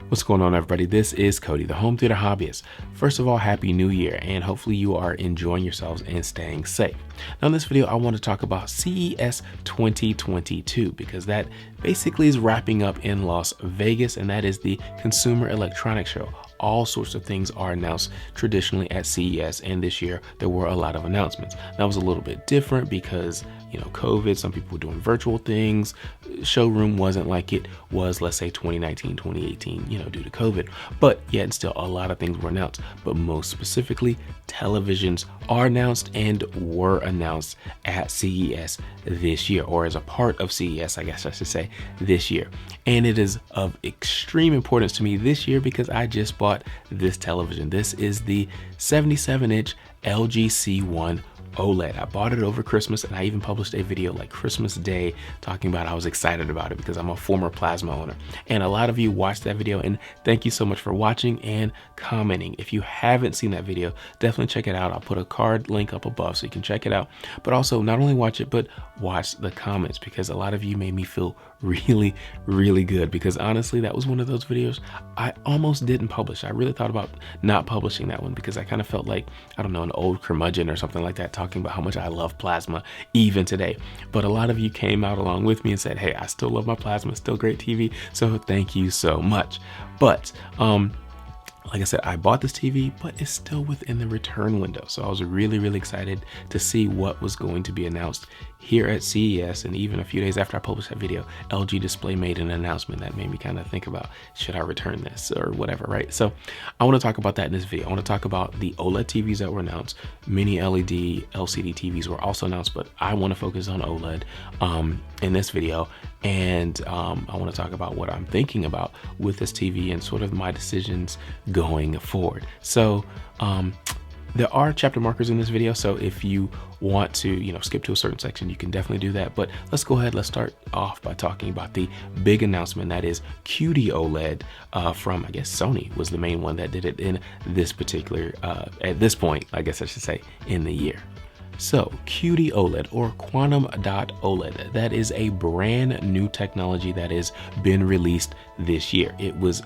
What's going on, everybody? This is Cody, the home theater hobbyist. First of all, happy new year, and hopefully you are enjoying yourselves and staying safe. Now in this video, I want to talk about CES 2022 because that basically is wrapping up in Las Vegas, and that is the Consumer Electronics Show. All sorts of things are announced traditionally at CES, and this year there were a lot of announcements. That was a little bit different because, COVID, some people were doing virtual things. Showroom wasn't like it was, let's say 2019, 2018, due to COVID. But yet still a lot of things were announced. But most specifically, televisions are announced and were announced at CES this year, or as a part of CES, I guess I should say, this year. And it is of extreme importance to me this year because I just bought this television. This is the 77-inch LG C1 OLED. I bought it over Christmas, and I even published a video like Christmas Day talking about I was excited about it because I'm a former plasma owner. And a lot of you watched that video, and thank you so much for watching and commenting. If you haven't seen that video, definitely check it out. I'll put a card link up above so you can check it out. But also not only watch it, but watch the comments because a lot of you made me feel really, really good because honestly, that was one of those videos I almost didn't publish. I really thought about not publishing that one because I kind of felt like, I don't know, an old curmudgeon or something like that, talking about how much I love plasma even today. But a lot of you came out along with me and said, hey, I still love my plasma, still great TV. So thank you so much. But like I said, I bought this TV, but it's still within the return window. So I was really, really excited to see what was going to be announced here at CES. And even a few days after I published that video, LG Display made an announcement that made me kind of think about, should I return this or whatever, right? So I want to talk about that in this video. I want to talk about the OLED TVs that were announced. Mini LED, LCD TVs were also announced, but I want to focus on OLED in this video. And I want to talk about what I'm thinking about with this TV and sort of my decisions going forward. So there are chapter markers in this video, so if you want to skip to a certain section, you can definitely do that. But let's go ahead, let's start off by talking about the big announcement that is QD-OLED from, I guess, Sony was the main one that did it in this particular at this point, I guess I should say, in the year. So QD-OLED, or quantum dot OLED, that is a brand new technology that has been released this year. It was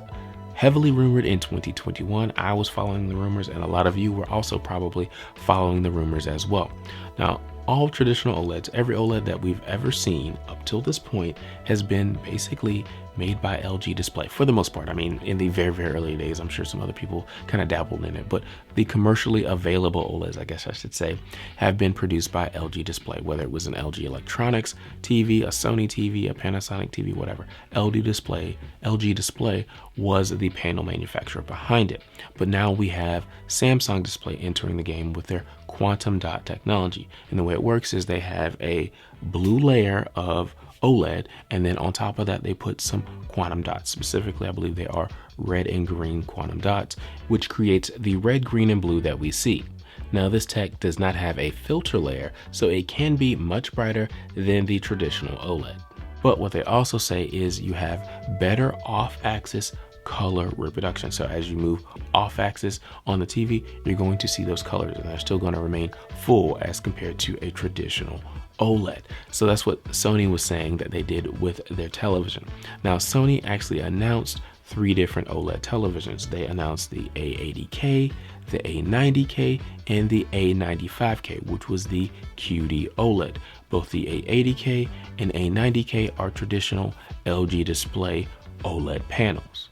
heavily rumored in 2021. I was following the rumors, and a lot of you were also probably following the rumors as well. Now, all traditional OLEDs, every OLED that we've ever seen up till this point has been basically made by LG Display for the most part. I mean, in the very, very early days, I'm sure some other people kind of dabbled in it, but the commercially available OLEDs, I guess I should say, have been produced by LG Display, whether it was an LG Electronics TV, a Sony TV, a Panasonic TV, whatever. LG Display was the panel manufacturer behind it. But now we have Samsung Display entering the game with their quantum dot technology. And the way it works is they have a blue layer of OLED, and then on top of that they put some quantum dots. Specifically, I believe they are red and green quantum dots, which creates the red, green, and blue that we see. Now, this tech does not have a filter layer, so it can be much brighter than the traditional OLED. But what they also say is you have better off-axis color reproduction. So as you move off axis on the TV, you're going to see those colors, and they're still going to remain full as compared to a traditional OLED. So that's what Sony was saying that they did with their television. Now, Sony actually announced 3 different OLED televisions. They announced the A80K, the A90K, and the A95K, which was the QD-OLED. Both the A80K and A90K are traditional LG Display OLED panels.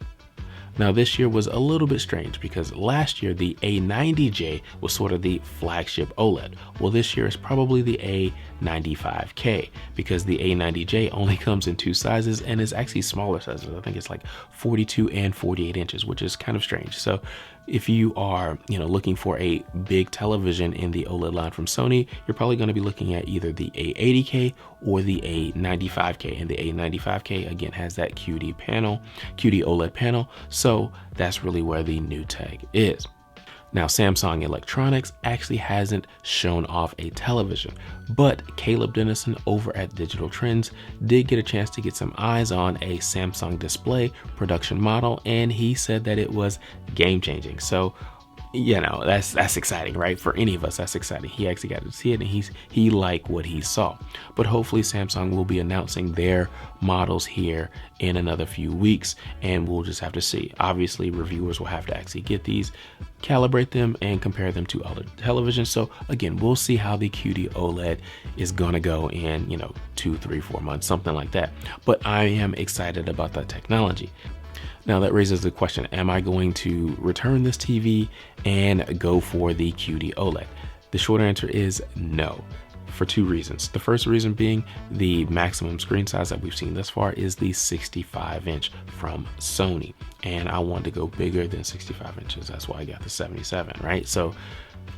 Now, this year was a little bit strange because last year the A90J was sort of the flagship OLED. Well, this year is probably the A95K because the A90J only comes in 2 sizes and is actually smaller sizes. I think it's like 42 and 48 inches, which is kind of strange. So if you are, looking for a big television in the OLED line from Sony, you're probably going to be looking at either the A80K or the A95K. And the A95K again has that QD OLED panel. So that's really where the new tech is. Now, Samsung Electronics actually hasn't shown off a television, but Caleb Dennison over at Digital Trends did get a chance to get some eyes on a Samsung Display production model, and he said that it was game-changing. So you know, that's exciting, right? For any of us, that's exciting. He actually got to see it, and he liked what he saw. But hopefully Samsung will be announcing their models here in another few weeks, and we'll just have to see. Obviously, reviewers will have to actually get these, calibrate them, and compare them to other televisions. So again, we'll see how the QD-OLED is gonna go in, you know, 2, 3, 4 months, something like that. But I am excited about that technology. Now that raises the question, am I going to return this TV and go for the QD-OLED? The short answer is no, for 2 reasons. The first reason being the maximum screen size that we've seen thus far is the 65-inch from Sony. And I wanted to go bigger than 65 inches. That's why I got the 77, right? So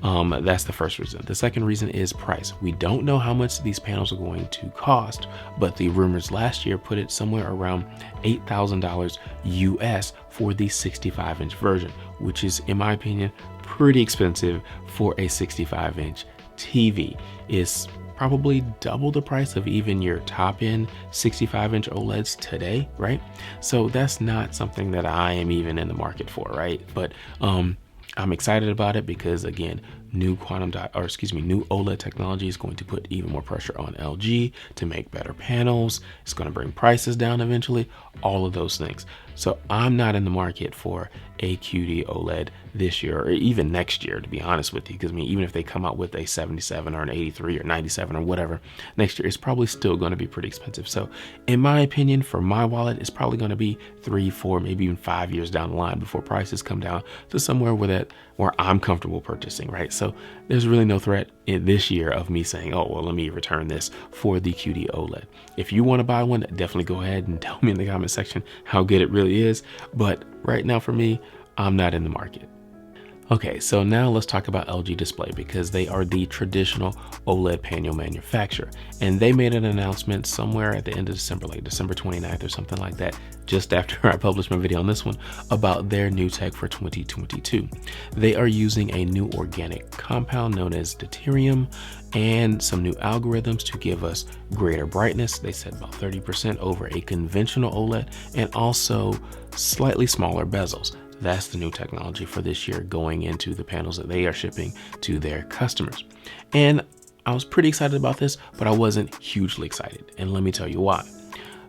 that's the first reason. The second reason is price. We don't know how much these panels are going to cost, but the rumors last year put it somewhere around $8,000 US for the 65-inch version, which is, in my opinion, pretty expensive for a 65-inch TV. It's probably double the price of even your top-end 65-inch OLEDs today, right? So that's not something that I am even in the market for, right? But I'm excited about it because, again, new OLED technology is going to put even more pressure on LG to make better panels. It's going to bring prices down eventually, all of those things. So I'm not in the market for a QD-OLED this year or even next year, to be honest with you, because I mean, even if they come out with a 77 or an 83 or 97 or whatever next year, it's probably still going to be pretty expensive. So in my opinion, for my wallet, it's probably going to be 3, 4, maybe even 5 years down the line before prices come down to somewhere where I'm comfortable purchasing, right? So there's really no threat in this year of me saying, oh, well, let me return this for the QD-OLED. If you want to buy one, definitely go ahead and tell me in the comment section how good it really is. But right now for me, I'm not in the market. Okay, so now let's talk about LG Display, because they are the traditional OLED panel manufacturer. And they made an announcement somewhere at the end of December, like December 29th or something like that, just after I published my video on this one, about their new tech for 2022. They are using a new organic compound known as deuterium and some new algorithms to give us greater brightness. They said about 30% over a conventional OLED, and also slightly smaller bezels. That's the new technology for this year going into the panels that they are shipping to their customers. And I was pretty excited about this, but I wasn't hugely excited. And let me tell you why.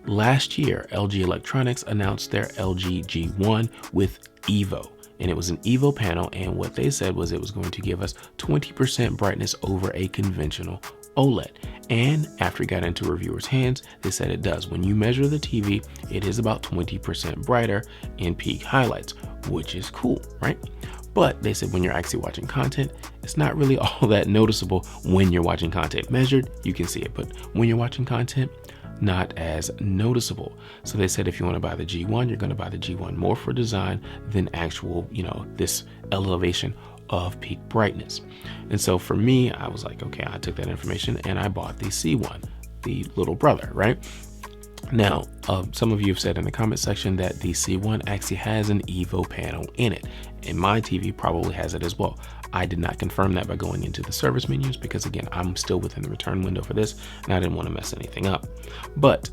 Last year, LG Electronics announced their LG G1 with Evo. And it was an Evo panel, and what they said was it was going to give us 20% brightness over a conventional OLED. And after it got into reviewers' hands, they said it does. When you measure the TV, it is about 20% brighter in peak highlights, which is cool, right? But they said when you're actually watching content, it's not really all that noticeable when you're watching content. Measured, you can see it, but when you're watching content, not as noticeable. So they said if you want to buy the G1, you're going to buy the G1 more for design than actual, this elevation of peak brightness. And so for me, I was like, okay, I took that information and I bought the C1, the little brother, right? Now, some of you have said in the comment section that the C1 actually has an Evo panel in it, and my TV probably has it as well. I did not confirm that by going into the service menus because, again, I'm still within the return window for this and I didn't want to mess anything up. But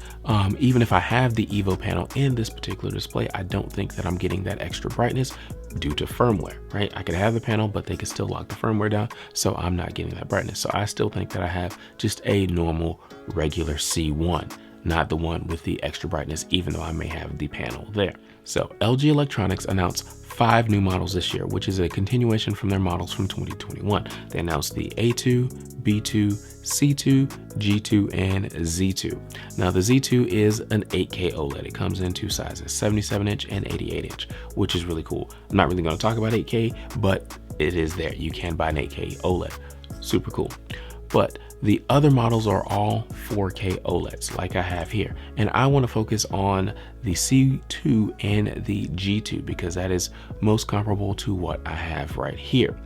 even if I have the Evo panel in this particular display, I don't think that I'm getting that extra brightness due to firmware, right? I could have the panel, but they could still lock the firmware down, so I'm not getting that brightness. So I still think that I have just a normal regular C1, not the one with the extra brightness, even though I may have the panel there. So LG Electronics announced 5 new models this year, which is a continuation from their models from 2021. They announced the A2, B2, C2, G2, and Z2. Now the Z2 is an 8K OLED. It comes in 2 sizes, 77-inch and 88-inch, which is really cool. I'm not really going to talk about 8K, but it is there. You can buy an 8K OLED. Super cool. But the other models are all 4K OLEDs like I have here. And I want to focus on the C2 and the G2 because that is most comparable to what I have right here.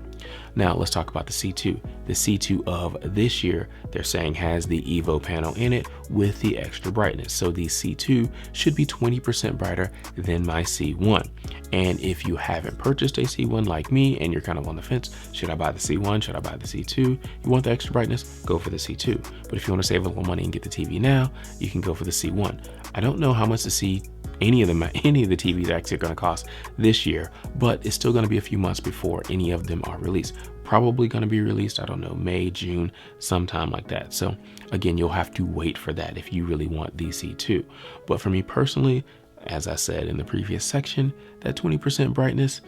Now let's talk about the C2. The C2 of this year, they're saying has the Evo panel in it with the extra brightness. So the C2 should be 20% brighter than my C1. And if you haven't purchased a C1 like me and you're kind of on the fence, should I buy the C1? Should I buy the C2? You want the extra brightness? Go for the C2. But if you want to save a little money and get the TV now, you can go for the C1. I don't know how much the C2 any of the TVs actually are going to cost this year, but it's still going to be a few months before any of them are released. Probably going to be released, I don't know, May, June, sometime like that. So again, you'll have to wait for that if you really want the C2. But for me personally, as I said in the previous section, that 20% brightness,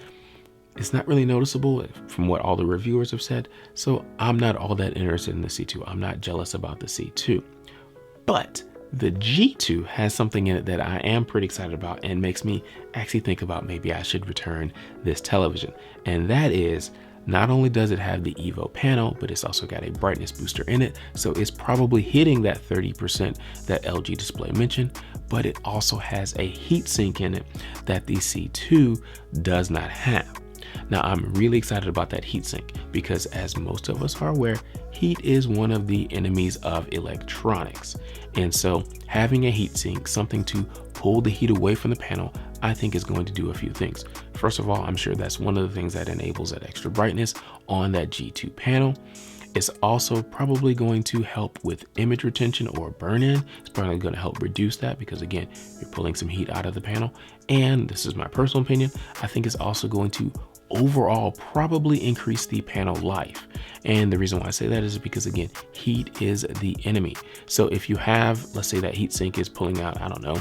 it's not really noticeable from what all the reviewers have said. So I'm not all that interested in the C2. I'm not jealous about the C2. But the G2 has something in it that I am pretty excited about and makes me actually think about maybe I should return this television. And that is, not only does it have the Evo panel, but it's also got a brightness booster in it. So it's probably hitting that 30% that LG display mentioned, but it also has a heatsink in it that the C2 does not have. Now, I'm really excited about that heatsink because, as most of us are aware, heat is one of the enemies of electronics. And so having a heatsink, something to pull the heat away from the panel, I think is going to do a few things. First of all, I'm sure that's one of the things that enables that extra brightness on that G2 panel. It's also probably going to help with image retention or burn-in. It's probably going to help reduce that because, again, you're pulling some heat out of the panel. And this is my personal opinion, I think it's also going to overall probably increase the panel life. And the reason why I say that is because, again, heat is the enemy. So if you have, let's say that heatsink is pulling out, I don't know,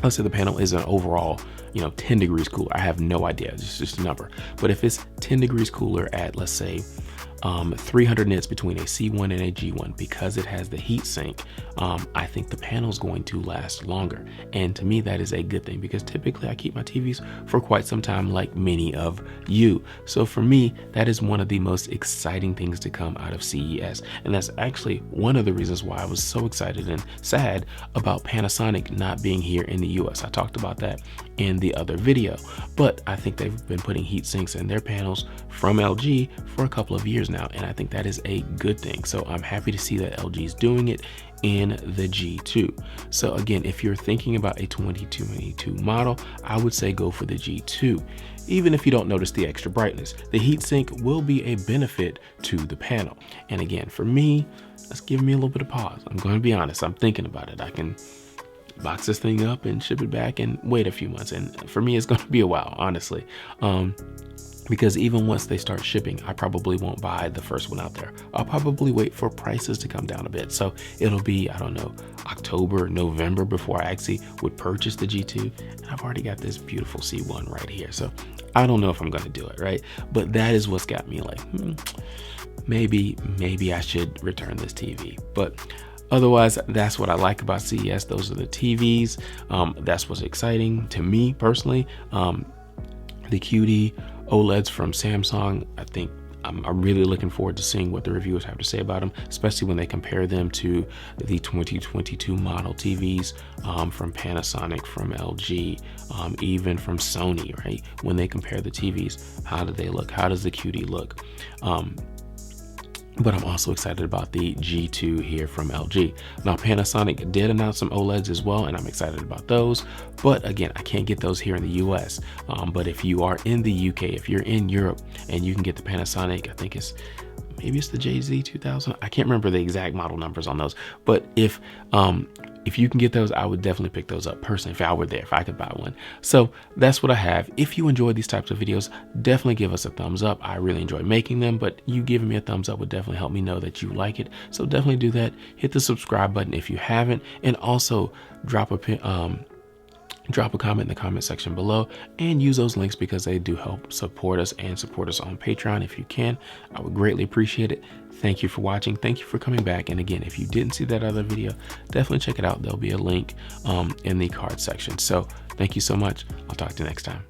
let's say the panel is an overall, 10 degrees cooler. I have no idea, it's just a number. But if it's 10 degrees cooler at, let's say, 300 nits between a C1 and a G1, because it has the heat sink, I think the panel is going to last longer. And to me, that is a good thing because typically I keep my TVs for quite some time, like many of you. So for me, that is one of the most exciting things to come out of CES. And that's actually one of the reasons why I was so excited and sad about Panasonic not being here in the US. I talked about that in the other video, but I think they've been putting heat sinks in their panels from LG for a couple of years now, and I think that is a good thing. So I'm happy to see that LG is doing it in the G2. So again, if you're thinking about a 2022 model, I would say go for the G2. Even if you don't notice the extra brightness, the heatsink will be a benefit to the panel. And again, for me, that's giving me a little bit of pause. I'm going to be honest, I'm thinking about it. I can box this thing up and ship it back and wait a few months. And for me, it's going to be a while, honestly. Because even once they start shipping, I probably won't buy the first one out there. I'll probably wait for prices to come down a bit. So it'll be, I don't know, October, November before I actually would purchase the G2. And I've already got this beautiful C1 right here. So I don't know if I'm going to do it, right? But that is what's got me like, maybe I should return this TV. But otherwise, that's what I like about CES. Those are the TVs. That's what's exciting to me personally. The QD-OLEDs from Samsung, I think I'm really looking forward to seeing what the reviewers have to say about them, especially when they compare them to the 2022 model TVs from Panasonic, from LG, even from Sony, right? When they compare the TVs, how do they look? How does the QD look? But I'm also excited about the G2 here from LG. Now, Panasonic did announce some OLEDs as well, and I'm excited about those. But again, I can't get those here in the US. But if you are in the UK, if you're in Europe and you can get the Panasonic, I think maybe it's the JZ2000. I can't remember the exact model numbers on those. But if you can get those, I would definitely pick those up personally if I were there, if I could buy one. So that's what I have. If you enjoy these types of videos, definitely give us a thumbs up. I really enjoy making them, but you giving me a thumbs up would definitely help me know that you like it. So definitely do that. Hit the subscribe button if you haven't, and also drop a comment in the comment section below and use those links because they do help support us and support us on Patreon. If you can, I would greatly appreciate it. Thank you for watching. Thank you for coming back. And again, if you didn't see that other video, definitely check it out. There'll be a link in the card section. So thank you so much. I'll talk to you next time.